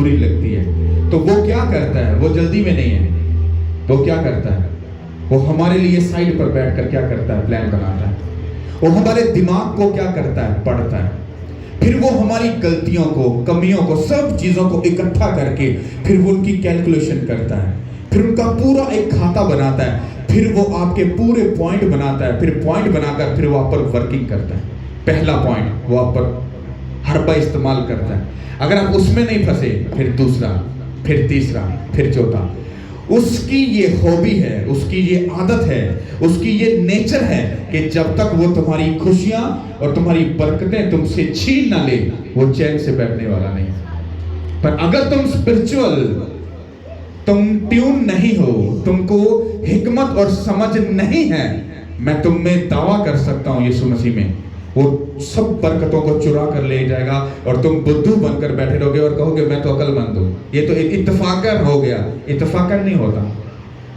बुरी लगती है। तो वो क्या करता है, वो जल्दी में नहीं है, वो क्या करता है, वो हमारे लिए साइड पर बैठकर क्या करता है, प्लान बनाता है। वो हमारे दिमाग को क्या करता है, पढ़ता है। फिर वो हमारी गलतियों को, कमियों को, सब चीजों को इकट्ठा करके फिर वो उनकी कैलकुलेशन करता है, फिर उनका पूरा एक खाता बनाता है, फिर वो आपके पूरे पॉइंट बनाता है, फिर पॉइंट बनाकर फिर वो आप पर वर्किंग करता है। पहला पॉइंट वो आप पर हरबा इस्तेमाल करता है। अगर आप उसमें नहीं फंसे, फिर दूसरा, फिर तीसरा, फिर चौथा। उसकी ये हॉबी है, उसकी ये आदत है, उसकी ये नेचर है कि जब तक वो तुम्हारी खुशियां और तुम्हारी बरकतें तुमसे छीन ना ले, वो चैन से बैठने वाला नहीं। पर अगर तुम स्पिरिचुअल, तुम ट्यून नहीं हो, तुमको हिकमत और समझ नहीं है, मैं तुम में दावा कर सकता हूं यीशु मसीह में, वो सब बरकतों को चुरा कर ले जाएगा और तुम बुद्धू बनकर बैठे रहोगे और कहोगे मैं तो अकलमंद हूं। ये तो इत्तेफाकन हो गया। इत्तेफाकन नहीं होता,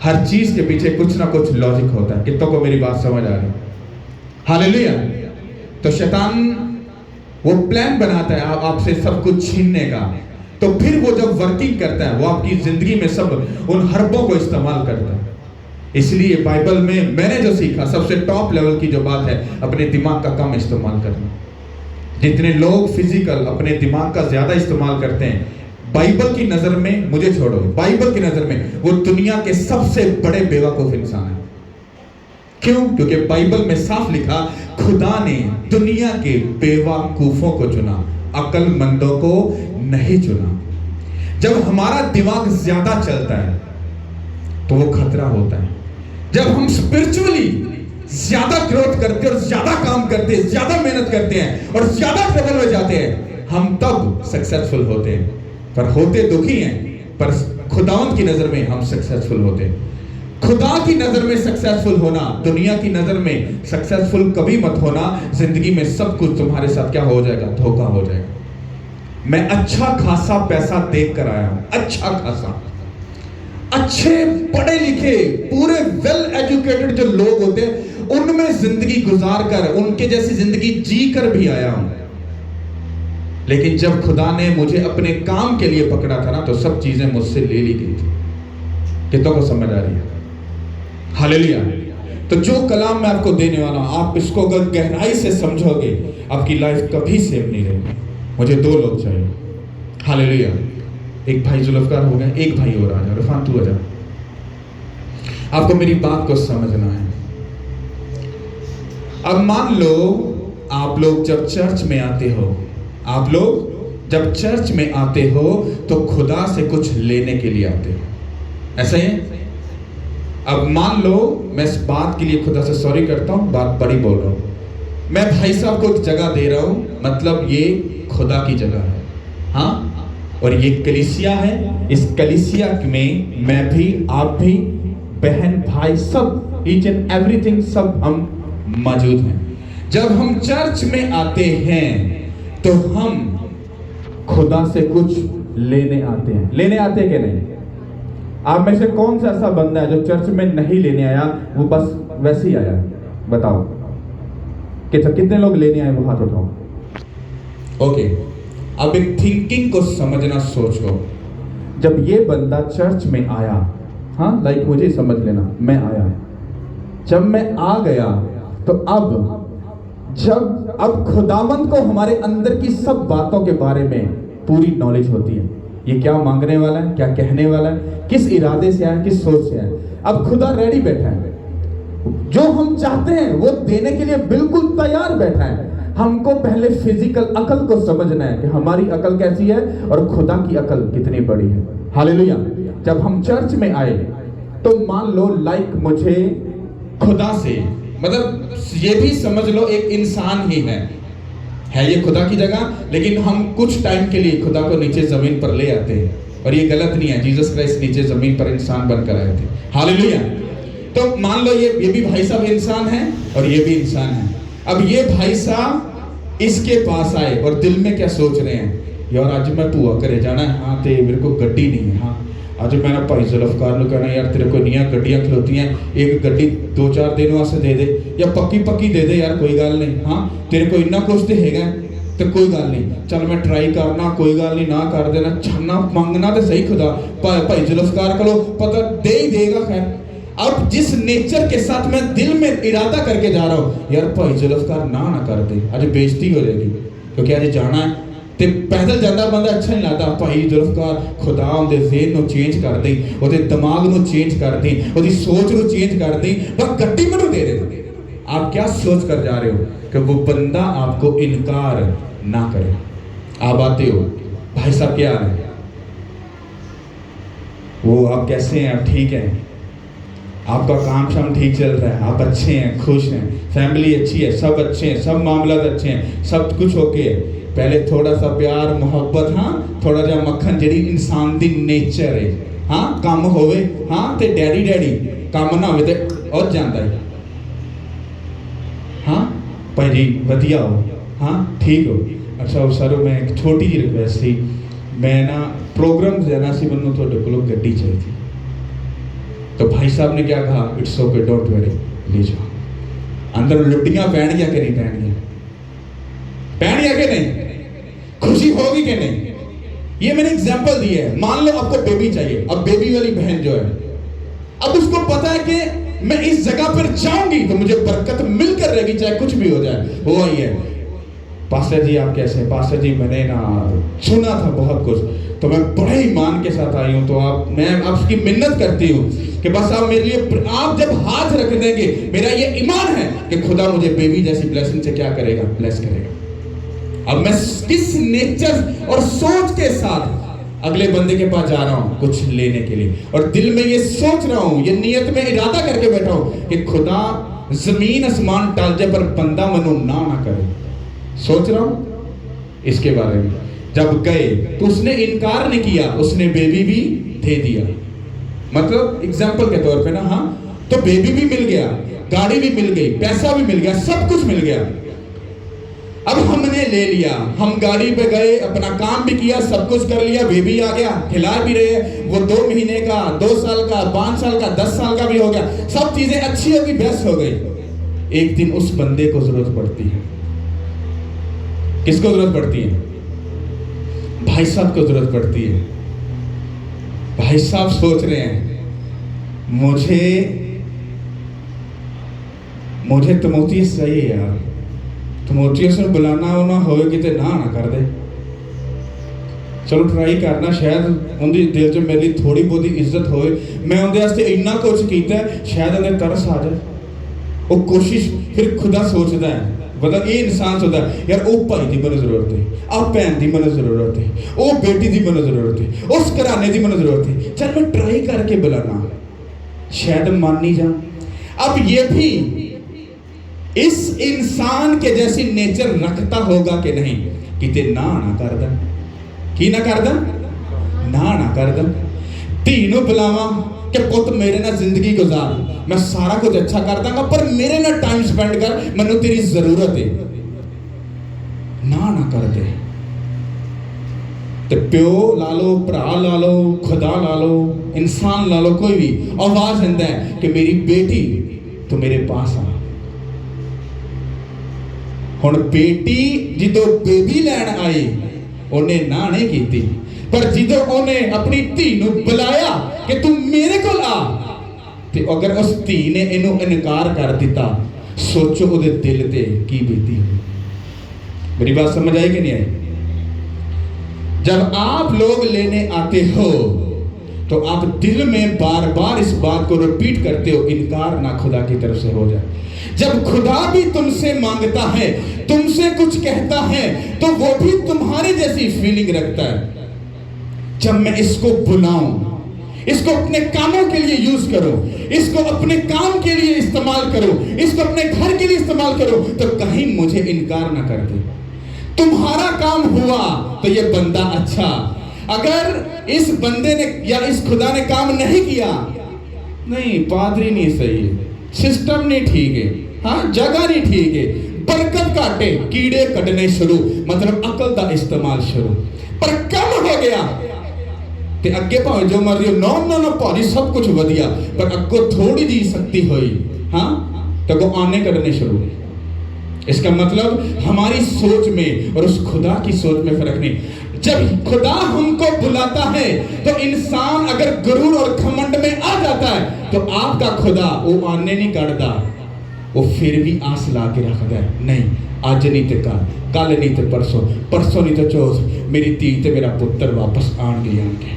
हर चीज के पीछे कुछ ना कुछ लॉजिक होता है। कितनों को मेरी बात समझ आ रही? हालेलुया। तो शैतान वो प्लान बनाता है आपसे सब कुछ छीनने का। तो फिर वो जब वर्किंग करता है, वो आपकी जिंदगी में सब उन हरबों को इस्तेमाल करता है। इसलिए बाइबल में मैंने जो सीखा, सबसे टॉप लेवल की जो बात है, अपने दिमाग का कम इस्तेमाल करना। जितने लोग फिजिकल अपने दिमाग का ज्यादा इस्तेमाल करते हैं, बाइबल की नजर में, मुझे छोड़ो, बाइबल की नजर में वो दुनिया के सबसे बड़े बेवकूफ इंसान है। क्यों? क्योंकि बाइबल में साफ लिखा, खुदा ने दुनिया के बेवकूफों को चुना, अक्लमंदों को नहीं चुना। जब हमारा दिमाग ज्यादा चलता है तो वो खतरा होता है। जब हम स्पिरिचुअली ज्यादा ग्रोथ करते हैं और ज्यादा काम करते हैं, ज्यादा मेहनत करते हैं और ज्यादा ट्रबल में जाते हैं, हम तब सक्सेसफुल होते हैं। पर होते दुखी हैं, पर खुदावंद की नजर में हम सक्सेसफुल होते हैं। खुदा की नजर में सक्सेसफुल होना, दुनिया की नजर में सक्सेसफुल कभी मत होना। जिंदगी में सब कुछ तुम्हारे साथ क्या हो जाएगा, धोखा हो जाएगा। मैं अच्छा खासा पैसा देख कर आया हूं, अच्छा खासा, अच्छे पढ़े लिखे पूरे वेल एजुकेटेड जो लोग होते हैं, उनमें जिंदगी गुजार कर, उनके जैसी जिंदगी जी कर भी आया हूं। लेकिन जब खुदा ने मुझे अपने काम के लिए पकड़ा था ना, तो सब चीजें मुझसे ले ली गई थी। कितनों को समझ आ रही है? हालेलुया। तो जो कलाम मैं आपको देने वाला हूं, आप इसको अगर गहराई से समझोगे, आपकी लाइफ कभी सेम नहीं रहेगी। मुझे 2 लोग चाहिए। हालेलुया। एक भाई जुल्फकार हो गए, एक भाई और आ जा, रफान तू आ जा। आपको मेरी बात को समझना है। अब मान लो आप लोग जब चर्च में आते हो, आप लोग जब चर्च में आते हो तो खुदा से कुछ लेने के लिए आते हो, ऐसा ही है? अब मान लो, मैं इस बात के लिए खुदा से सॉरी करता हूं, बात बड़ी बोल रहा हूं। मैं भाई साहब को एक जगह दे रहा हूं, मतलब ये खुदा की जगह है, हाँ, और ये कलीसिया है। इस कलीसिया में मैं भी, आप भी, बहन भाई सब, ईच एंड एवरीथिंग, सब हम मौजूद हैं। जब हम चर्च में आते हैं तो हम खुदा से कुछ लेने आते हैं। लेने आते हैं कि नहीं? आप में से कौन सा ऐसा बंदा है जो चर्च में नहीं लेने आया, वो बस वैसे ही आया? बताओ कितने लोग लेने आए, वो हाथ उठाओ। ओके, अब एक थिंकिंग को समझना, सोचो। जब ये बंदा चर्च में आया, हाँ, लाइक मुझे समझ लेना, मैं आया, जब मैं आ गया तो अब खुदावंद को हमारे अंदर की सब बातों के बारे में पूरी नॉलेज होती है। ये क्या मांगने वाला है, क्या कहने वाला है, किस इरादे से आया, किस सोच से आया। अब खुदा रेडी बैठा है, जो हम चाहते हैं वो देने के लिए बिल्कुल तैयार बैठा है। हमको पहले फिजिकल अकल को समझना है कि हमारी अकल कैसी है और खुदा की अकल कितनी बड़ी है। हालेलुया। जब हम चर्च में आए तो मान लो लाइक मुझे खुदा से, मतलब ये भी समझ लो एक इंसान ही है ये खुदा की जगह, लेकिन हम कुछ टाइम के लिए खुदा को नीचे जमीन पर ले आते हैं, और ये गलत नहीं है। जीसस क्राइस्ट नीचे जमीन पर इंसान बनकर आए थे। हालेलुया। तो मान लो ये भी भाई साहब इंसान है और ये भी इंसान है। अब ये भाई साहब इसके पास आए और दिल में क्या सोच रहे हैं, यार आज मैं भूआ करे जाना है, हाँ ते मेरे को गड्डी नहीं है, हाँ आज मैंने भाई जुल्फकार कहना यार तेरे को निया गड्डियां खलोती हैं, एक गड्डी 2-4 दिन वास्ते दे दे, या पक्की दे दे यार, कोई गल नहीं, हाँ तेरे को इन्ना कुछ तो हैगा। तो कोई गल नहीं, चल मैं ट्राई करना, कोई गल नहीं, ना कर देना, छन्ना मंगना तो सही खुदा भाई जुल्फकार को पता दे ही देगा। खैर अब जिस नेचर के साथ मैं दिल में इरादा करके जा रहा हूँ, यार भाई जुल्फकार ना कर दे, आज बेइज्जती हो जाएगी, क्योंकि आज जाना है तो पैदल जाता बंदा अच्छा नहीं लगता। भाई जुल्फकार खुदा उनके ज़हन को चेंज कर दी, उहदे दिमाग को चेंज कर दी, उहदी सोच को चेंज कर दी, बस गड्डी मैनू दे दे। आप क्या सोच कर जा रहे हो कि वो बंदा आपको इनकार ना करे। आप आते हो, भाई साहब क्या हाल है, वो आप कैसे हैं, आप ठीक हैं, आपका काम शाम ठीक चल रहा है, आप अच्छे हैं, खुश हैं, फैमिली अच्छी है, सब अच्छे हैं, सब मामला अच्छे हैं, सब कुछ ओके है। पहले थोड़ा सा प्यार मोहब्बत, हाँ थोड़ा जा मक्खन, जी इंसान दी नेचर है, हाँ काम होवे, हाँ ते डैडी डैडी, काम ना होवे ते और जाता है, हाँ भाई जी वधिया हो, हाँ ठीक हो। अच्छा सर मैं एक छोटी जी रिक्वेस्ट थी, मैं ना प्रोग्राम जाना सी, मैनू थोड़े को गड्डी चाहिए। तो भाई साहब ने क्या कहा, इट्स ओके डोंट वरी, ले जाओ। अंदर लुटियां पहनिया कि नहीं पहनिया, पहनिया कि नहीं, खुशी होगी कि नहीं। ये मैंने एग्जांपल दिया है। मान लो आपको बेबी चाहिए, अब बेबी वाली बहन जो है, अब उसको पता है कि मैं इस जगह पर जाऊंगी तो मुझे बरकत मिलकर रहेगी, चाहे कुछ भी हो जाए। वो आई है, पास्टर जी आप कैसे हैं, पास्टर जी मैंने ना सुना था बहुत कुछ, तो मैं बड़े ईमान के साथ आई हूँ, तो मैं आपकी मिन्नत करती हूँ कि बस आप मेरे लिए, आप जब हाथ रख देंगे, मेरा ये ईमान है कि खुदा मुझे बेबी जैसी ब्लेसिंग से क्या करेगा, ब्लेस करेगा। अब मैं किस नेचर और सोच के साथ अगले बंदे के पास जा रहा हूँ कुछ लेने के लिए, और दिल में ये सोच रहा हूँ, ये नियत में इरादा करके बैठा हूँ कि खुदा जमीन आसमान टाल जाए पर बंदा मनो ना करे, सोच रहा हूँ इसके बारे में। जब गए तो उसने इनकार नहीं किया, उसने बेबी भी दे दिया। मतलब एग्जाम्पल के तौर पे ना, हाँ तो बेबी भी मिल गया, गाड़ी भी मिल गई, पैसा भी मिल गया, सब कुछ मिल गया। अब हमने ले लिया, हम गाड़ी पे गए, अपना काम भी किया, सब कुछ कर लिया, बेबी आ गया, खिला भी रहे, वो 2 महीने का, 2 साल का, 5 साल का, 10 साल का भी हो गया, सब चीजें अच्छी होगी, बेस्ट हो गई। एक दिन उस बंदे को जरूरत पड़ती है, किसको जरूरत पड़ती है, भाई साहब को जरूरत पड़ती है। भाई साहब सोच रहे हैं मुझे तिमोथियस चाहिए यार, तिमोथियस ने बुलाना होना होवे किते ना कर दे, चलो ट्राई करना, शायद उनके दिल च मेरी थोड़ी बहुत इज्जत होए, मैं उनके वास्ते इन्ना कुछ किया, शायद उन्हें तरस आ जाए। वो कोशिश फिर खुदा सोचता है, मतलब ये इंसान सोचता है यार वो भाई की मैंने जरूरत है, आ भैन की मैंने जरूरत है, वो बेटी की मैंने जरूरत है, उस घराने की मैंने जरूरत है, चल मैं ट्राई करके बुलाना, शायद मान नहीं जा। अब ये भी इस इंसान के जैसी नेचर रखता होगा कि नहीं, किते ना कर दे, की ना कर दे, ना कर दे। धी नूं बुलावा कि पुत मेरे ना जिंदगी गुजार, मैं सारा कुछ अच्छा कर दूंगा पर मेरे ना टाइम स्पेंड कर, मैनू तेरी जरूरत है, ना कर दे। तो प्यो ला लो, भरा ला लो, खुदा ला लो, इंसान ला लो, कोई भी आवाज दिंदा है कि मेरी बेटी तो मेरे पास आ। हुण बेटी जिदों बेबी लैन आई उन्हें ना नहीं की, पर जिदों उन्हें अपनी धी नूं बुलाया कि तू मेरे को आ, ते अगर उस धी ने इनू इनकार कर दिता, सोचो उहदे दिल ते की बीती। मेरी बात समझ आई कि नहीं आई? जब आप लोग लेने आते हो तो आप दिल में बार बार इस बात को रिपीट करते हो, इनकार ना खुदा की तरफ से हो जाए। जब खुदा भी तुमसे मांगता है, तुमसे कुछ कहता है, तो वो भी तुम्हारे जैसी फीलिंग रखता है। जब मैं इसको बुलाऊं, इसको अपने कामों के लिए यूज करो, इसको अपने काम के लिए इस्तेमाल करो, इसको अपने घर के लिए इस्तेमाल करो, तो कहीं मुझे इनकार ना कर दे। तुम्हारा काम हुआ तो ये बंदा अच्छा, अगर इस बंदे ने या इस खुदा ने काम नहीं किया, नहीं पादरी नहीं सही है, सिस्टम नहीं ठीक है, हाँ जगह नहीं ठीक है, बरकत घाटे, कीड़े कटने शुरू, मतलब अकल का इस्तेमाल शुरू, पर कम हो गया ते अगे भावे जो मर्जी हो, नो भाजी सब कुछ वधिया, पर अगो थोड़ी जी शक्ति हुई, हाँ तो आने कटने शुरू। इसका मतलब हमारी सोच में और उस खुदा की सोच में फर्क नहीं। जब खुदा हमको बुलाता है तो इंसान अगर गुरूर और घमंड में आ जाता है तो आपका खुदा वो आने नहीं करता, वो फिर भी आस ला के रखता है, नहीं अज नहीं तो कल नहीं तो परसों, परसों नहीं तो चौथ, मेरी धी ते मेरा पुत्र वापस आएंगे आएंगे।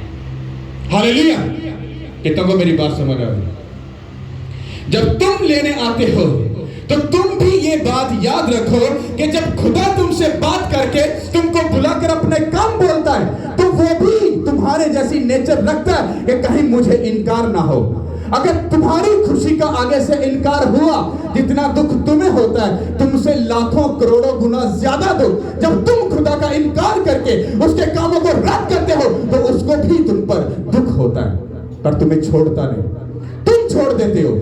हालेलुया। कितनों को मेरी बात समझ आ रही? जब तुम लेने आते हो तो तुम भी ये बात याद रखो कि जब खुदा तुमसे बात करके तुमको बुलाकर अपने काम बोलता है तो वो भी तुम्हारे जैसी नेचर रखता है कि कहीं मुझे इनकार ना हो। अगर तुम्हारी खुशी का आगे से इनकार हुआ, जितना दुख तुम्हें होता है तुमसे लाखों करोड़ों गुना ज्यादा दुख जब तुम खुदा का इनकार करके उसके कामों को रद्द करते हो तो उसको भी तुम पर दुख होता है, पर तुम्हें छोड़ता नहीं। तुम छोड़ देते हो,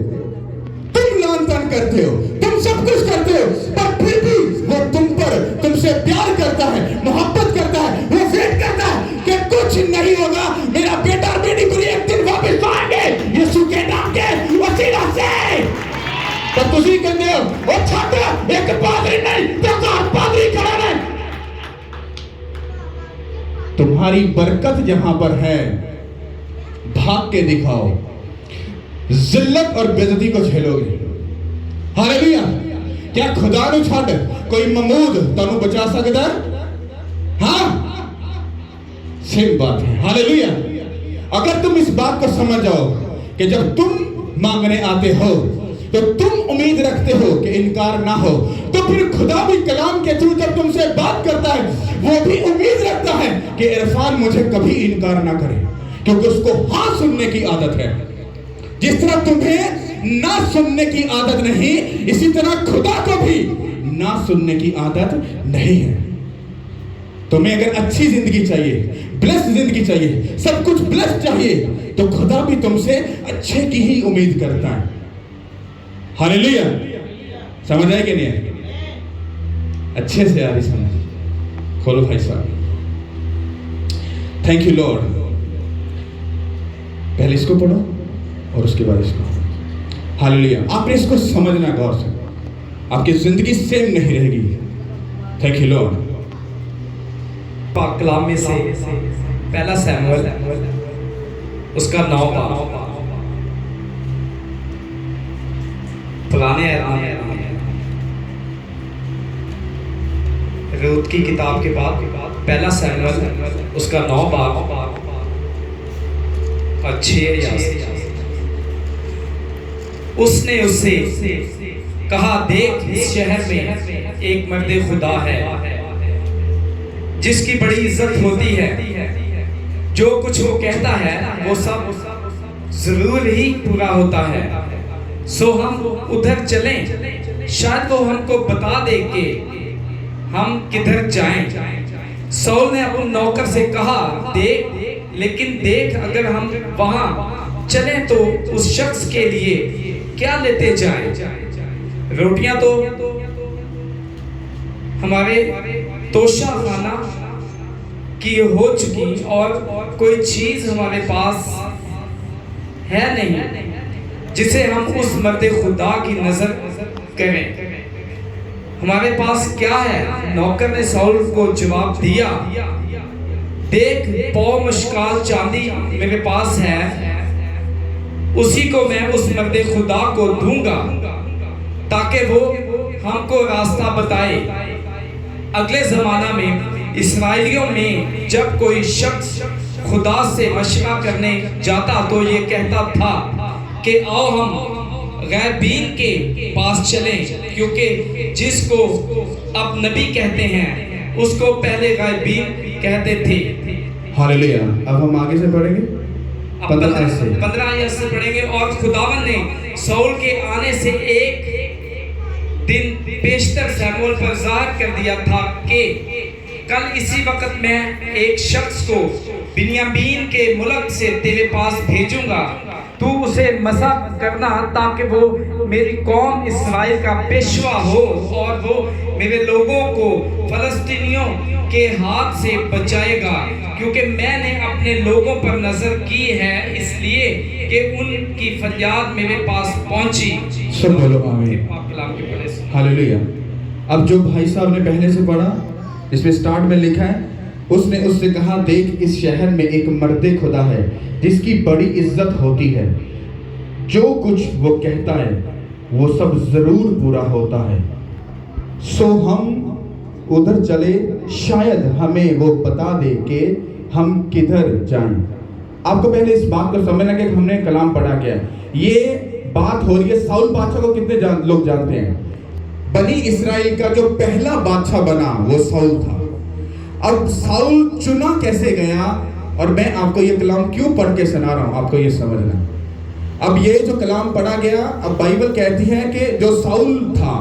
तुम लान तान करते हो, तुम सब कुछ करते हो, पर फिर भी वो तुम पर तुमसे प्यार करता है, मोहब्बत करता है, वो वेट करता है कि कुछ नहीं होगा, मेरा बेटा और बेटी पूरी एक दिन वापस आएंगे यीशु के नाम के वसीला से। तो तुसी कहते हो वो छात्र एक पादरी नहीं तो पादरी खड़ा नहीं। तुम्हारी बरकत जहां पर है भाग के दिखाओ, जिल्लत और बेइज्जती को झेलोगे। हालेलुया। क्या खुदा नु छड़ कोई महमूद तानू बचा सकता है? हाँ, सेम बात है। हालेलुया। अगर तुम इस बात को समझ जाओ कि जब तुम मांगने आते हो तो तुम उम्मीद रखते हो कि इनकार ना हो, तो फिर खुदा भी कलाम के थ्रू जब तुमसे बात करता है वो भी उम्मीद रखता है कि इरफान मुझे कभी इनकार ना करे, क्योंकि उसको हाँ सुनने की आदत है। जिस तरह तुम्हें ना सुनने की आदत नहीं, इसी तरह खुदा को भी ना सुनने की आदत नहीं है। तुम्हें अगर अच्छी जिंदगी चाहिए, ब्लेस्ड जिंदगी चाहिए, सब कुछ ब्लेस्ड चाहिए, तो खुदा भी तुमसे अच्छे की ही उम्मीद करता है। हालेलुया। समझ आए कि नहीं है? अच्छे से आ रही समझ। खोलो भाई साहब। Thank you Lord. पहले इसको पढ़ो और उसके बाद इसको। हालेलुया। आपने इसको समझना गौर से, आपकी जिंदगी सेम नहीं रहेगी। Thank you Lord. पाक कलाम में से पहला सैमुएल उसका 9 बाब, पुराने रूत की किताब के बाद पहला सैमुएल उसका 9 बाब और 6। उसने उससे कहा, देख इस शहर में एक मर्द खुदा है जिसकी बड़ी इज्जत होती है, जो कुछ वो कहता है वो सब जरूर ही पूरा होता है। सो हम उधर चलें, शायद वो हमको बता दे कि हम किधर जाएं। सौल ने अपने नौकर से कहा, देख, लेकिन देख अगर हम वहां चलें तो उस शख्स के लिए क्या लेते जाएं? रोटियां तो हमारे तोशा खाना की हो चुकी और कोई चीज हमारे पास है नहीं जिसे हम उस मर्द खुदा की नजर करें। हमारे पास क्या है? नौकर ने साउल को जवाब दिया, देख पौ मुश्काल चांदी मेरे पास है, उसी को मैं उस मर्द खुदा को दूंगा ताकि वो हमको रास्ता बताए। अगले जमाना में इस्राएलियों में जब कोई शख्स खुदा से मशवरा करने जाता तो ये कहता था कि आओ हम गैबीन के पास चलें, क्योंकि जिसको अब नबी कहते हैं उसको पहले गैबीन कहते थे। हालेलुया। अब हम आगे से पढ़ेंगे 15 आयत से पढ़ेंगे। और खुदावन ने साउल के आने से एक दिन पेशतर सैमुएल पर ज़ाहिर कर दिया था कि कल इसी वक्त मैं एक शख्स को बिन्यामीन के मुल्क से तेरे पास भेजूंगा, तू उसे मसा करना ताकि वो मेरी कौम इस्राएल का पेशवा हो और वो मेरे लोगों को फलस्तीनियों के हाथ से बचाएगा, क्योंकि मैंने अपने लोगों पर नजर की है, इसलिए कि उनकी फरियाद मेरे पास पहुंची। सब बोलो आमीन। हालेलुया। अब जो भाई साहब ने पहले से पढ़ा, इसमें स्टार्ट में लिखा है, उसने उससे कहा, देख इस शहर में एक मर्दे खुदा है जिसकी बड़ी इज्जत होती है, जो कुछ वो कहता है वो सब जरूर पूरा होता है। सो हम उधर चले, शायद हमें वो बता दे कि हम किधर जाएं। आपको पहले इस बात को समझना कि हमने कलाम पढ़ा क्या है। ये बात हो रही है, साउल बादशाह को कितने लोग जानते हैं? बनी इस्राएल का जो पहला बादशाह बना वो साउल था। अब साउल चुना कैसे गया, और मैं आपको ये कलाम क्यों पढ़ के सुना रहा हूं, आपको ये समझना। अब ये जो कलाम पढ़ा गया, अब बाइबल कहती है कि जो साउल था,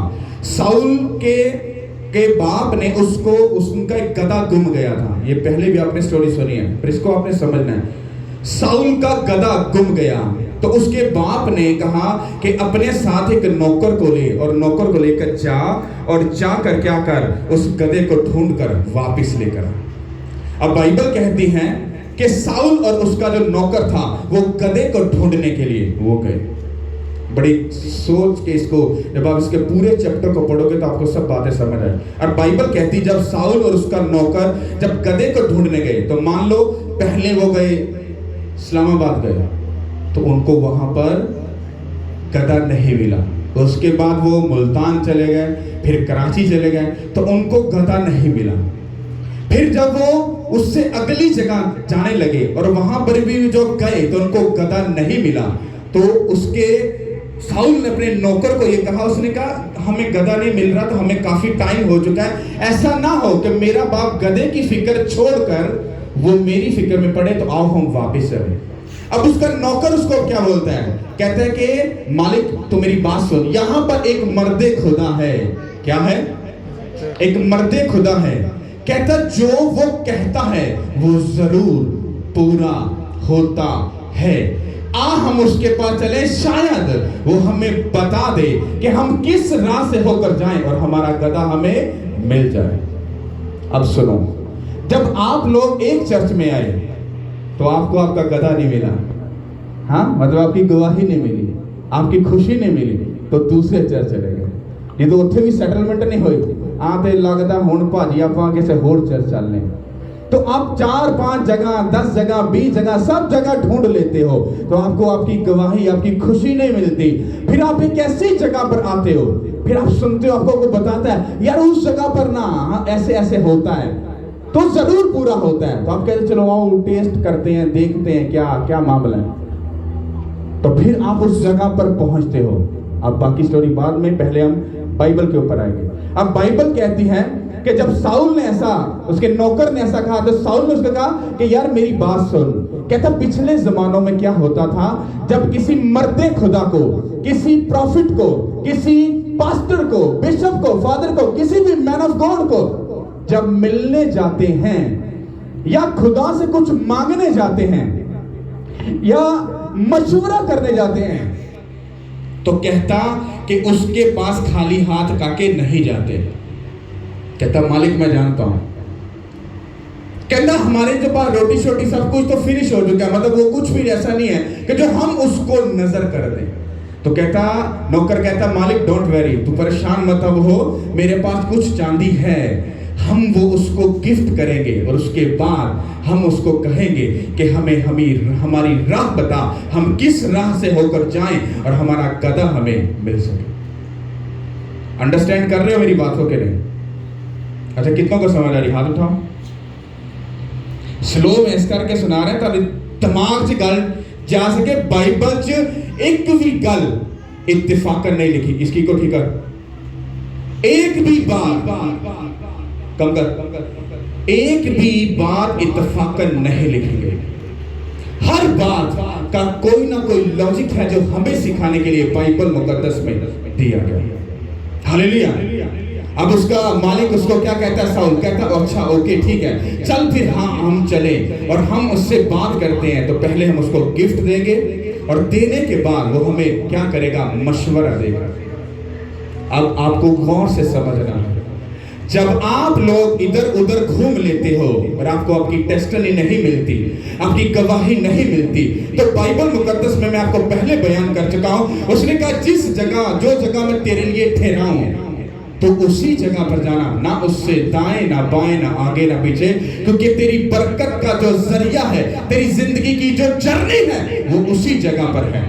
साउल के बाप ने उसको, उनका एक गधा गुम गया था। ये पहले भी आपने स्टोरी सुनी है, पर इसको आपने समझना है। साउल का गधा गुम गया तो उसके बाप ने कहा कि अपने साथ एक नौकर को ले, और नौकर को लेकर जा, और जाकर क्या कर, उस गधे को ढूंढ कर वापिस लेकर आ। अब बाइबल कहती है कि साउल और उसका जो नौकर था वो गधे को ढूंढने के लिए वो गए। बड़ी सोच के इसको, जब आप इसके पूरे चैप्टर को पढ़ोगे तो आपको सब बातें समझ आए। और बाइबल कहती जब साउल और उसका नौकर जब गधे को ढूंढने गए, तो मान लो पहले वो गए इस्लामाबाद गए, तो उनको वहां पर गधा नहीं मिला। उसके बाद वो मुल्तान चले गए, फिर कराची चले गए, तो उनको गधा नहीं मिला। फिर जब वो उससे अगली जगह जाने लगे और वहां पर भी जो गए तो उनको गधा नहीं मिला, तो उसके साउल ने अपने नौकर को ये कहा, उसने कहा हमें गधा नहीं मिल रहा, तो हमें काफी टाइम हो चुका है, ऐसा ना हो कि मेरा बाप गधे की फिक्र छोड़कर वो मेरी फिक्र में पड़े, तो आओ हम वापस चले। अब उसका नौकर उसको क्या बोलता है, कहता है कि मालिक तू मेरी बात सुन, यहां पर एक मर्दे खुदा है। क्या है? एक मर्दे खुदा है। कहता जो वो कहता है वो जरूर पूरा होता है। आ हम उसके पास चले, शायद वो हमें बता दे कि हम किस राह से होकर जाएं और हमारा गधा हमें मिल जाए। अब सुनो, जब आप लोग एक चर्च में आए तो आपको आपका गधा नहीं मिला, हाँ, मतलब आपकी गवाही नहीं मिली, आपकी खुशी नहीं मिली, तो दूसरे चर्च चले गए। ये तो उत्थे भी सेटलमेंट नहीं हुई, आते लगता हुण भाजी आपां किसी होर चर्च चलने। तो आप 4-5 जगह, 10 जगह, 20 जगह, सब जगह ढूंढ लेते हो, तो आपको आपकी गवाही, आपकी खुशी नहीं मिलती। फिर आप एक ऐसी जगह पर आते हो, फिर आप सुनते हो, आपको कोई बताता है यार उस जगह पर ना ऐसे ऐसे होता है, तो जरूर पूरा होता है। तो आप कहते चलो आओ टेस्ट करते हैं, देखते हैं क्या क्या मामला है। तो फिर आप उस जगह पर पहुंचते हो। अब बाकी स्टोरी बाद में, पहले हम बाइबल के ऊपर आएंगे। अब बाइबल कहती है कि जब साउल ने ऐसा, उसके नौकर ने ऐसा कहा, तो साउल ने उसको कहा कि यार मेरी बात सुन। कहता पिछले जमानों में क्या होता था, जब किसी मर्दे खुदा को, किसी प्रॉफिट को, किसी पास्टर को, बिशप को, फादर को, किसी भी मैन ऑफ गॉड को जब मिलने जाते हैं या खुदा से कुछ मांगने जाते हैं या मशवरा करने जाते हैं, तो कहता कि उसके पास खाली हाथ काके नहीं जाते। कहता मालिक मैं जानता हूं, कहता हमारे जो पास रोटी शोटी सब कुछ तो फिनिश हो चुका है, मतलब वो कुछ भी ऐसा नहीं है कि जो हम उसको नजर कर दें। तो कहता, नौकर कहता मालिक डोंट वेरी, तू परेशान मत हो, मेरे पास कुछ चांदी है, हम वो उसको गिफ्ट करेंगे और उसके बाद हम उसको कहेंगे कि हमारी राह बता, हम किस राह से होकर जाएं और हमारा गधा हमें मिल सके। अंडरस्टैंड कर रहे हो मेरी बात को कि नहीं? अच्छा, कितनों को समझ आ रही? हाथ उठाओ। स्लो में इस करके सुना रहे हैं ताकि दिमाग से गल जा सके। बाइबल च एक भी गल इत्तेफाकन नहीं लिखी, इसकी को ठीक कर, एक भी बात कम कर, एक भी बात इत्तेफाकन नहीं लिखी गई। हर बात का कोई ना कोई लॉजिक है जो हमें सिखाने के लिए बाइबल मुकद्दस में दिया गया। हालेलुया। अब उसका मालिक उसको क्या कहता है? साउल कहता अच्छा ओके ठीक है, चल फिर हाँ हम चले और हम उससे बात करते हैं। तो पहले हम उसको गिफ्ट देंगे और देने के बाद वो हमें क्या करेगा? मशवरा देगा। अब आपको गौर से समझना है, जब आप लोग इधर उधर घूम लेते हो और आपको आपकी टेस्टनी नहीं मिलती, आपकी गवाही नहीं मिलती, तो बाइबल मुकद्दस में मैं आपको पहले बयान कर चुका हूं, उसने कहा जिस जगह, जो जगह मैं तेरे लिए ठहराऊं तो उसी जगह पर जाना, ना उससे दाएं ना बाएं ना आगे ना पीछे, क्योंकि तेरी बरकत का जो जरिया है, तेरी जिंदगी की जो जर्नी है, वो उसी जगह पर है।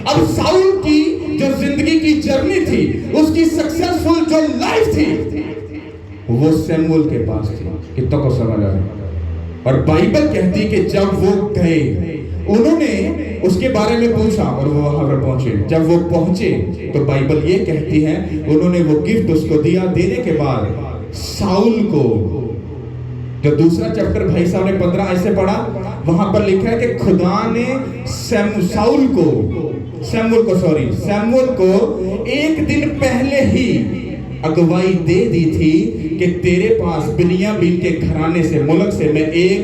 अब साउल की जो जिंदगी की जर्नी थी, उसकी सक्सेसफुल जो लाइफ थी, वो सैमुअल के पास थी। कितनों को समझ आ रहा है? और बाइबल कहती है कि जब वो गए, उन्होंने उसके बारे में पूछा और वो वहां पर पहुंचे। जब वो पहुंचे तो बाइबल ये कहती है, उन्होंने वो गिफ्ट उसको दिया। देने के बाद साउल को, जो दूसरा चैप्टर भाई साहब ने 15 ऐसे पढ़ा, वहां पर लिखा है कि खुदा ने सैमुअल को एक दिन पहले ही अगुवाई दे दी थी कि तेरे पास बिन्यामीन के घराने से, मुल्क से मैं एक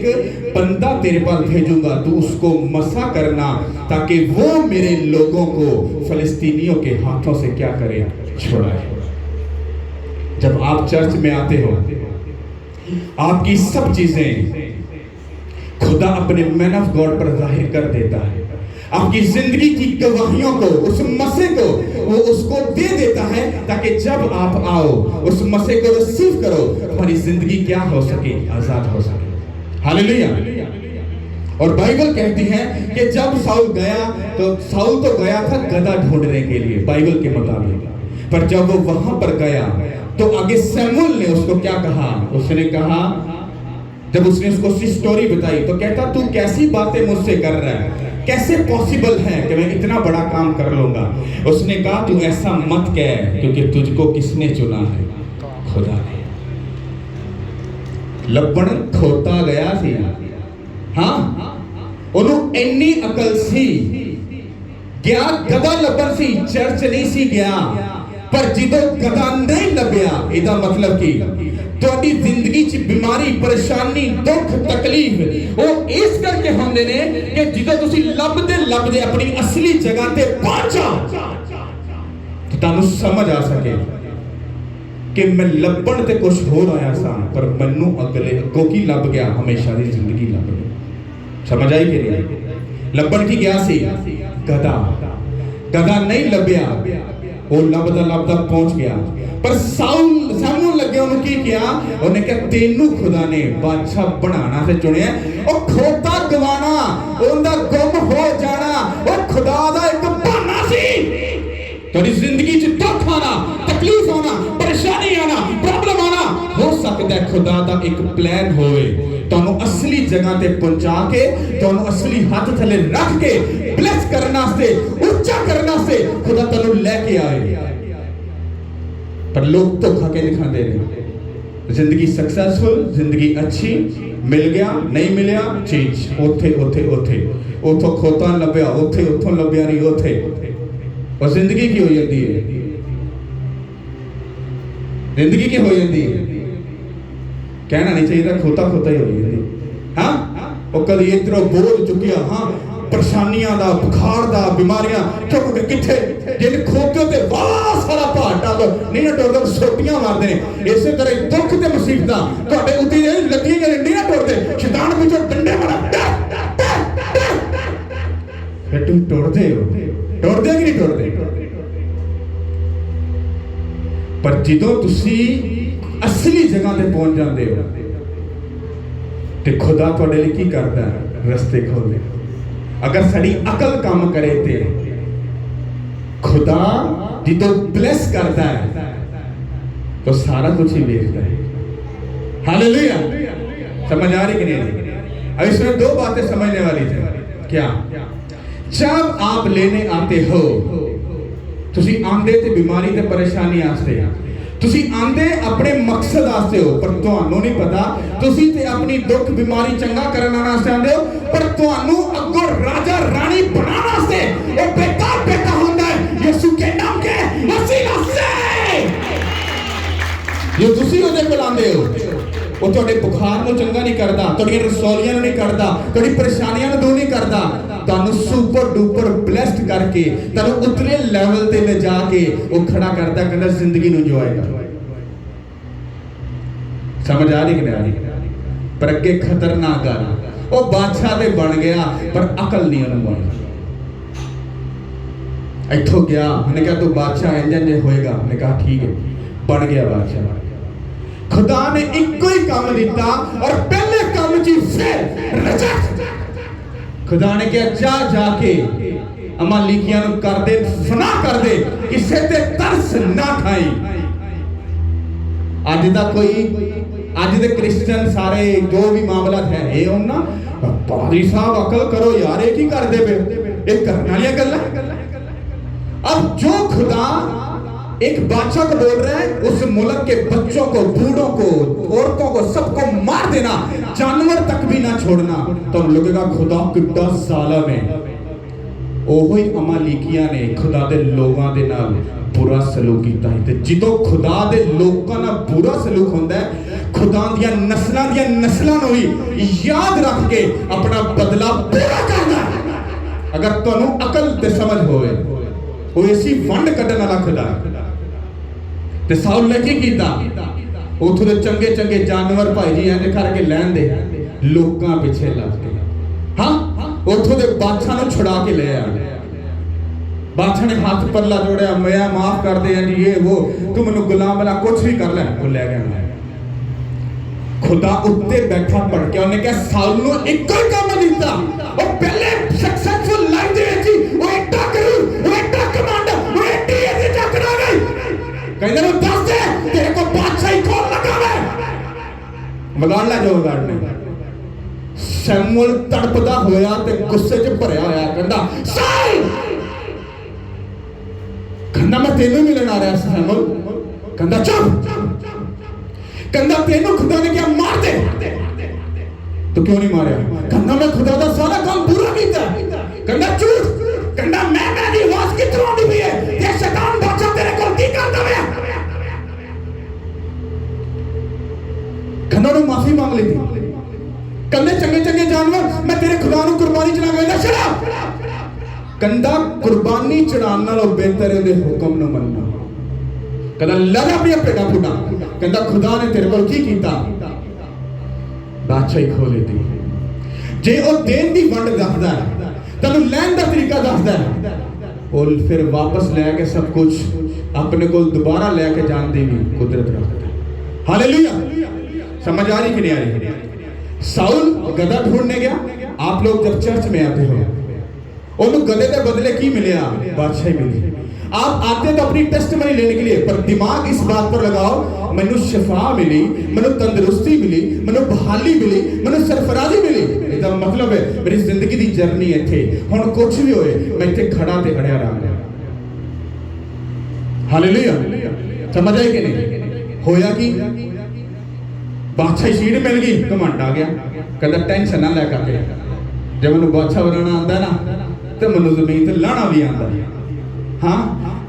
बंदा तेरे पास भेजूंगा, तू उसको मसा करना ताकि वो मेरे लोगों को फिलिस्तीनियों के हाथों से क्या करे, छुड़ाए। जब आप चर्च में आते हो, आपकी सब चीजें खुदा अपने मैन ऑफ गॉड पर जाहिर कर देता है। आपकी जिंदगी की गवाहियों को, उस मसे को वो उसको दे देता है, ताकि जब आप आओ, उस मसे को रिसीव करो, तुम्हारी जिंदगी क्या हो सके, आजाद हो सके। हालेलुया। और बाइबल कहती है कि जब साउल गया, तो साउल तो गया था गधा ढूंढने के लिए बाइबल के मुताबिक, पर जब वो वहां पर गया तो आगे सैमुअल ने उसको क्या कहा, उसने कहा, जब उसने उसको स्टोरी बताई तो कहता, तू कैसी बातें मुझसे कर रहा है, कैसे पॉसिबल है कि मैं इतना बड़ा काम कर लूंगा। उसने कहा, तू ऐसा मत कह, क्योंकि तुझको किसने चुना है, खुदा ने। लब्बन खोता गया सी, हाँ, ਉਹਨੂੰ ਇੰਨੀ ਅਕਲ ਸੀ, ਗਿਆ ਗਧਾ ਲੱਭਣ ਸੀ, ਚਰਚ ਨਹੀਂ ਸੀ ਗਿਆ। पर ਜਦੋਂ गधा नहीं लभ्या, ਇਹਦਾ मतलब ਕੀ, ਤੁਹਾਡੀ ਜ਼ਿੰਦਗੀ 'ਚ ਬਿਮਾਰੀ, ਪਰੇਸ਼ਾਨੀ, ਦੁੱਖ, ਤਕਲੀਫ ਉਹ ਇਸ ਕਰਕੇ ਹੁੰਦੇ ਨੇ ਕਿ ਜਦੋਂ ਤੁਸੀਂ ਲੱਭਦੇ ਆਪਣੀ ਅਸਲੀ ਜਗ੍ਹਾ ਤੇ ਪਹੁੰਚੋ, ਤਾਂ ਤੁਹਾਨੂੰ ਸਮਝ ਆ ਸਕੇ ਕਿ ਮੈਂ ਲੱਭਣ ਤੇ ਕੁਝ ਹੋਰ ਆਇਆ ਸਾਂ, ਪਰ ਮੈਨੂੰ ਅੱਗੋਂ ਕੀ ਲੱਭ ਗਿਆ, ਹਮੇਸ਼ਾ ਦੀ ਜ਼ਿੰਦਗੀ ਲੱਭ ਗਈ। ਸਮਝ ਆਈ ਕਿ ਨਹੀਂ? ਲੱਭਣ ਕੀ ਗਿਆ ਸੀ, गधा नहीं लभ्या, वो लभदा पहुंच गया। पर सैमुअल लगे उन्होंने की किया, उन्हें कहा, तेनू खुदा ने बादशाह बनाना से चुनिया। और खोता गवाना, उनका गुम हो जाना, और खुदा दा एक बहाना सी। थोड़ी जिंदगी च दुख आना, तकलीफ आना, परेशानी आना, प्रॉब्लम आना, हो सकता है खुदा दा एक प्लान होए, ਤੁਹਾਨੂੰ असली जगह ते पहुंचा के, ਤੁਹਾਨੂੰ असली हाथ थले रख के ब्लेस करने से, ऊंचा करने से खुदा ਤੁਹਾਨੂੰ लेके आए। पर लोग धोखा के दिखाते रहे। जिंदगी सक्सेसफुल, जिंदगी अच्छी, मिल गया नहीं मिलिया चीज, उथों खोता लभ्या, उथों लभ्या नहीं उथे। और जिंदगी की हो जाती है, जिंदगी की हो जाती है, कहना नहीं चाहिए, खोता ही हो जाती। हाँ, वो कभी इधरों बोझ चुकिया, हाँ, परेशानियां दा, बुखार दा, बीमारियां चुक के किथे जिन खोते ते वाह सारा भार डालो नहीं ना टुरदा, सोटियां मारदे ने। इस तरह दुख ते मुसीबतां तुहाडे उत्ते लगियां नहीं ना टुरदे, शैतान विचों डंडे मारा, फिर तुम टुरदे हो, टुरदे कि नहीं टुरदे? पर जदों तुसी असली जगह ते पहुंच जाते हो, तो खुदा तुहाडे लई की करदा है, रस्ते खोलदे। अगर साड़ी अकल काम करे ते खुदा जदों ब्लेस करता है तो सारा कुछ ही देखता है। हालेलुया। समझ आ रही कि नहीं? अब इसमें दो बातें समझने वाली थी। क्या? जब आप लेने आते हो, तुसी आंदे ते बीमारी ते परेशानी आस्ते, तुसी आंदे अपने मकसद आस्ते हो, पर तुहानू नहीं पता तुसी ते अपनी दुख बीमारी चंगा करने वास्ते आंदे हो, पर तुहानू अगों राजा रानी बनाने वास्ते वो बेटा होंदा है यीशु के नाम के वसीला से। जो तुसी ओदे कोल आंदे हो, वो तुहाडे बुखार नूं चंगा नहीं करदा, तुहाडीआं रसौलियां नूं नहीं करदा, तुहाडी परेशानियां नूं दूर नहीं करदा, तुहानू सुपर डुपर ब्लेस्ड करके तुहानू उतले लेवल ते ले जाके वो खड़ा करदा, कहंदा जिंदगी नूं इंजॉय कर। समझ आ रही कि नहीं आ रही? पर अगे खतरनाक गल, वो बादशाह ते बन गया पर अकल नहीं उन्हें बनी। इथों गया, उन्हें कहा तू बादशाह इंज होएगा, उन्हें कहा ठीक है, बन गया बादशाह। खुदा ने इको ही काम दिता और पहले काम ची फिर रिजेक्ट। खुदा ने क्या जा जाके अमालिकियां नु कर दे, फना कर दे, किसे ते तरस ना खाई। आज दा कोई आज दे क्रिश्चियन सारे जो भी मामला है ये होना पादरी साहब अकल करो यार, ये की कर दे पे ये करने वाली गल्ला। अब जो खुदा एक बादशाह को बोल रहा है उस मुल्क के बच्चों को, बूढ़ों को, औरतों को, सबको मार देना, जानवर तक भी ना छोड़ना, तो लगेगा खुदा कितना जालिम है। ओही अमालिकियां ने खुदा दे लोगां दे नाल बुरा सलूक कीता है। ते जिदों खुदा दे लोकां नाल बुरा सलूक होंदा है, खुदा दियां नस्लां नूं ही याद रख के अपना बदला पूरा करना। अगर तुहानू अकल ते समझ होवे, वो ऐसी वंड कड्ढण वाला खुदा ते साउल ने की कीता, उथों दे चंगे चंगे जानवर भाई जी इंज करके लैन दे लोकां पिछे लग के, हाँ उथों दे बादशाह नूं छुड़ा के ले आ। बादशाह ने हाथ पल्ला जोड़िया, मैं माफ कर दे जी, ये वो तू मैनू गुलाम वाला कुछ भी कर ले, वो ले गया। खुदा उत्ते बैठा पढ़ के उन्हें क्या साउल नूं इक्को ही काम दिता, और पहले सक्सेसफुल लाइफ दे विच वो एटा करू, वो एटा कमांडर, वो एटी ऐसे चक्कर आ गई। कहंदे नु दस दे तेरे को बादशाही कौन लगावे, मगाड़ ला जो मगाड़ने। शमूएल तड़पदा होया ते गुस्से च भरया होया, कहंदा साउल, कहंदा मैं तेनू मिलन आ रहा शमूएल, कहंदा चुप, कहंदा तेनू खुदा ने क्या मार दे, तो क्यों नहीं मारे, कहंदा मैं खुदा दा सारा काम पूरा कीता, कहंदा झूठ, कहंदा मैं दी आवाज कित्थों आंदी पई है, ये शैतान बादशाह तेरे कोल की करदा पिया, कहंदा उन्हें माफी मांग ली थी, कहंदे चंगे चंगे जानवर मैं तेरे खुदा नूं कुर्बानी चढ़ा, कहंदा शराब, कहंदा कुर्बानी चढ़ाने नालों बेहतर है उहदे हुक्म नूं मनना, कहंदा लड़ा पिया पेड़ा फुटा, कहंदा खुदा ने तेरे कोल की कीता, बादशाही खो लेती। जे ओ देन दी वंड दसदा है, तैनूं लैण दा तरीका दसदा है, और फिर वापस लैके सब कुछ अपने कोल दोबारा लैके जान दी भी कुदरत रखता है। हालेलुया, समझ आ रही कि नहीं आ रही? साउल गधा ढूंढने गया, आप लोग जब चर्च में आते हो उन्हें गधे के बदले की मिले, बादशाही मिली। आप आते तो अपनी टेस्टमनी लेने के लिए, पर दिमाग इस बात पर लगाओ मैनू शिफा मिली, मैनू तंदुरुस्ती मिली, मैनू बहाली मिली, मैनू सरफराजी मिली। इसका मतलब है मेरी जिंदगी की जर्नी इत्थे, हुण कुछ भी होए मैं इत्थे खड़ा ते अड़िया रहांगा। हालेलुया, समझ आई कि नहीं? होया कि बादशाही सीट मिल गई, घमंड आ गया, कहता टेंशन ना लै करके, जब मैनू बादशाह बनाना आंदा ना तो मैनू जमीन ते लाना भी आंदा। हाँ,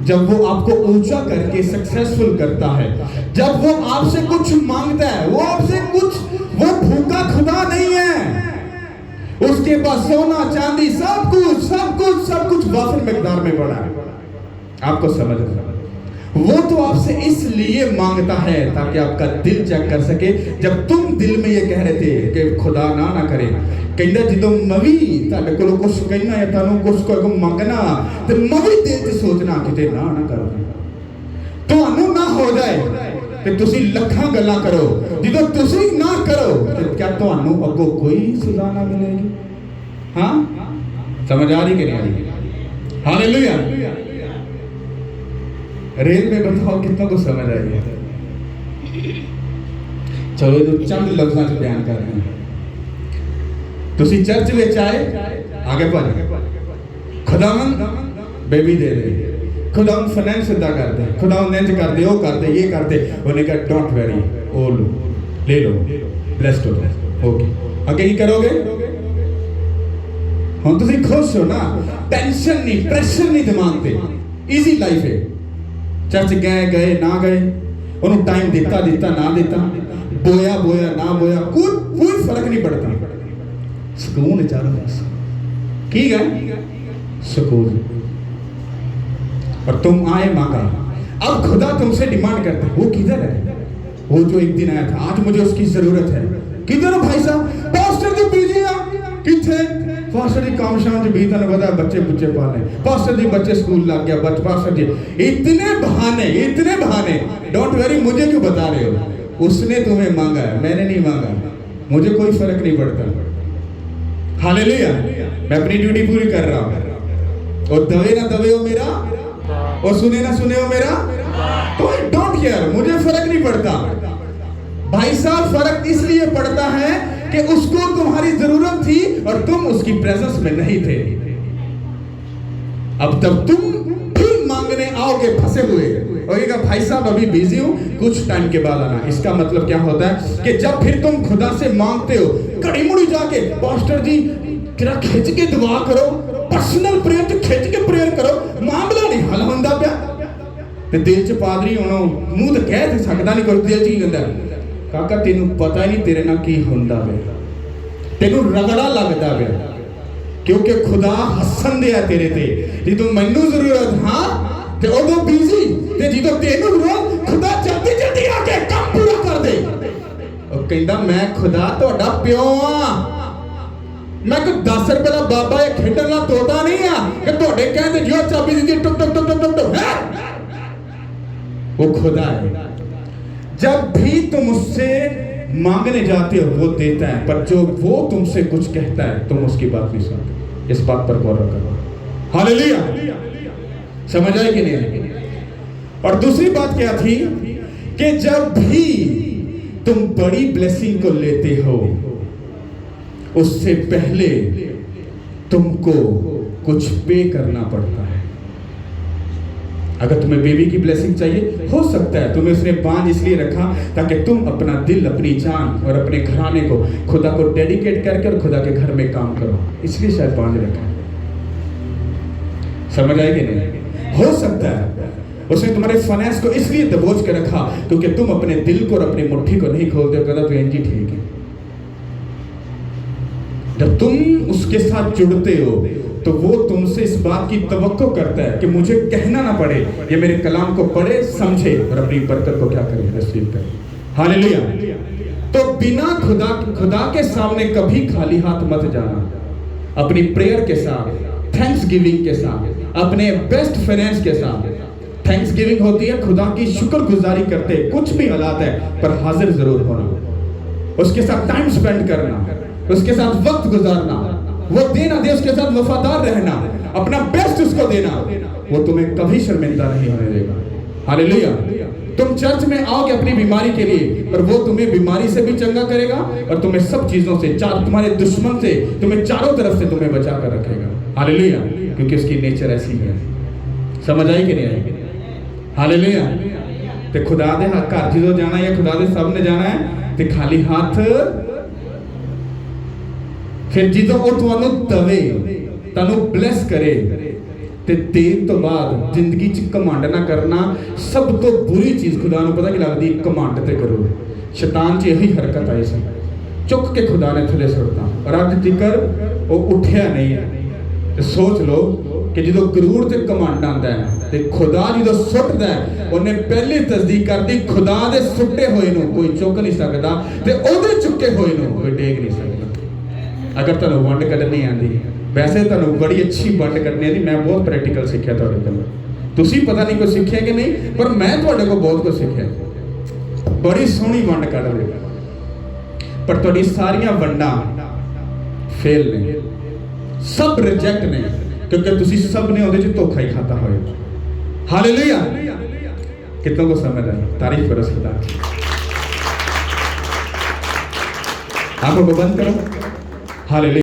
जब वो आपको ऊंचा करके सक्सेसफुल करता है, जब वो आपसे कुछ मांगता है, वो आपसे कुछ, वो भूखा खुदा नहीं है, उसके पास सोना चांदी सब कुछ सब कुछ सब कुछ वाफिर मिकदार में पड़ा है। आपको समझ रहा, वो तो आपसे इसलिए मांगता है ताकि आपका दिल चेक कर सके। जब तुम दिल में ये कह रहे थे कि खुदा ना करे, कहंदा जदों मवी तुहाडे कोलों कुछ कहना है, तुहानू कुछ कोई मंगना, ते मवी दिल च सोचना किते ना करो, तुहानू ना हो जाए ते तुसी लखां गल्लां करो, जदों तुसी ना करो ते क्या तुहानू अगों कोई सजा ना मिलेगी? हाँ, समझ आ रही कि नहीं आ रही? हालेलुया। रेल में बताओ कितना को समझ आई है? चलो तो चंद लफ्ज़ां च बयान कर रहे हैं। तुसी चर्च विच आए, आगे भज, खुदावंद बेबी दे दे, खुदावंद फाइनेंस इदा कर दे, खुदावंद इंज कर दे, वो कर दे, ये कर दे, उन्हें कहा डोंट वेरी, ओ लो, ले लो, ब्लेस्ड हो, ओके, आगे की करोगे? हम तुसी खुश हो ना, टेंशन नहीं, प्रेशर नहीं दिमाग पे, इजी लाइफ है। चर्च गए ना गए, उन्होंने टाइम दिता ना दिता, बोया ना बोया, कोई फर्क नहीं पड़ता, सुकून चारों पास, ठीक है सुकून। और तुम आए मांगा, अब खुदा तुमसे डिमांड करता है, वो किधर है? वो जो एक दिन आया था, आज मुझे उसकी जरूरत है, किधर है भाई साहब? पास्टर तो बिजी है, किथे पास्टर जी काम शाम जी बीतन पता बच्चे बुच्चे पाले, पास्टर जी बच्चे स्कूल लग गया, पास्टर जी इतने बहाने। डोंट वरी, मुझे क्यों बता रहे हो? उसने तुम्हें मांगा है, मैंने नहीं मांगा, मुझे कोई फर्क नहीं पड़ता। हालेलुया, मैं अपनी ड्यूटी पूरी कर रहा हूं। और दवे ना दवे हो मेरा, और सुने ना सुने हो मेरा, तो डोंट केयर, मुझे फर्क नहीं पड़ता। भाई साहब, फर्क इसलिए पड़ता है कि उसको तुम्हारी जरूरत थी और तुम उसकी प्रेजेंस में नहीं थे। अब तब तुम फिर मांगने आओगे फंसे हुए, होगा भाई साहब अभी बिजी हूं, कुछ टाइम के बाद आना। इसका मतलब क्या होता है कि जब फिर तुम खुदा से मांगते हो, कड़ी मुड़ी जाके पास्टर जी तेरा खिंच के दुआ करो, पर्सनल प्रेयर च खिंच के प्रेयर करो, मामला नहीं हल होंदा पिया। ते दिल च पादरी होना, मुंह तो कह ते सकदा नहीं, कोई दिल च ही कहंदा काका तेनू पता ही नहीं तेरे नाल की होंदा वे, तेनू रगड़ा लगदा वे, क्योंकि खुदा हसन दिया तेरे ते। जो मैनू जरूरत हां ते उदों बिजी, ते जो तेनू जरूरत खुदा जल्दी जल्दी आके काम पूरा कर दे। और कहंदा मैं खुदा तुहाडा प्यो आ, मैं कोई 10 रुपए का बाबा या खेडण वाला तोता नहीं आ कि तुहाडे कहंदे जो चाबी दी टुक टुक टुक टुक टुक है। वो खुदा है। जब भी तुम उससे मांगने जाते हो वो देता है, पर जो वो तुमसे कुछ कहता है तुम उसकी बात नहीं सुनते। इस बात पर गौर करो। हालेलुया, समझ आए कि नहीं? और दूसरी बात क्या थी कि जब भी तुम बड़ी ब्लेसिंग को लेते हो उससे पहले तुमको कुछ पे करना पड़ता है। अगर तुम्हें बेबी की ब्लेसिंग चाहिए, हो सकता है तुम्हें उसने बांझ इसलिए रखा ताकि तुम अपना दिल, अपनी जान और अपने घराने को खुदा को डेडिकेट करके और खुदा के घर में काम करो, इसलिए शायद बांझ रखा है। समझ आएगी नहीं? हो सकता है उसने तुम्हारे फाइनेंस को इसलिए दबोच के रखा क्योंकि तुम अपने दिल को और अपनी मुट्ठी को नहीं खोलते हो, कहता तो एंजी ठीक है। जब तुम उसके साथ जुड़ते हो तो वो तुमसे इस बात की तवक्को करता है कि मुझे कहना ना पड़े, ये मेरे कलाम को पढ़े, समझे और अपनी बरकत को क्या करे, रिसीव करे। हालेलुया। तो बिना खुदा के सामने कभी खाली हाथ मत जाना। अपनी प्रेयर के साथ, थैंक्स गिविंग के साथ, अपने बेस्ट फाइनेंस के साथ। थैंक्स गिविंग होती है खुदा की शुक्रगुजारी करते, कुछ भी हालात है पर हाजिर जरूर होना, उसके साथ टाइम स्पेंड करना, उसके साथ वक्त गुजारना, वो देना दे उसके साथ वफादार रहना, अपना बेस्ट उसको देना, वो तुम्हें कभी शर्मिंदा नहीं होने देगा। हालेलुया। तुम चर्च में आओगे अपनी बीमारी के लिए, पर वो तुम्हें बीमारी से भी चंगा करेगा और तुम्हें सब चीजों से, तुम्हारे दुश्मन से, तुम्हें चारों तरफ से तुम्हें बचा कर रखेगा। हालेलुया, क्योंकि उसकी नेचर ऐसी है। समझ आई कि नहीं आई? हालेलुया। ते खुदा दे घर जो जाना है, खुदा दे सब ने जाना है, ते खाली हाथ फिर जो वो तुहानू दवे, तुहानू ब्लेस करे, ते देन तो बाद जिंदगी च घमंड ना करना। सब तो बुरी चीज खुदा नू पता की लगदी, घमंड ते करो। शैतान च यही हरकत आई सी, चुक के खुदा ने थले सुट्टा और अज तक वो उठिया नहीं है। ते सोच लो कि जो गरूर ते घमंड आंदा है ते खुदा जो सुटदा है, उन्हें पहले तस्दीक कर दी, खुदा दे सुटे होए नू कोई चुक नहीं सकदा ते ओदे चुके होए नू कोई टेक नहीं सकदा। अगर तुहानू वंड कड्ढनी आंदी, वैसे तुहानू बड़ी अच्छी वंड कड्ढनी आंदी। मैं बहुत प्रैक्टिकल सीखिया तुहाडे कोलों, तुसीं पता नहीं कुछ सीखिया कि नहीं, पर मैं तुहाडे कोल बहुत कुछ सीखिया। बड़ी सोहनी वंड कड्ढ दे, पर तुहाडी सारियां वंडां फेल ने, सब रिजेक्ट ने, क्योंकि तुसीं सब ने उहदे च धोखा ही खाता होएगा। हालेलुया। कितनों को समझ आई? तारीफ करो खुदा की। आंखों को बंद करो। हालेलुया।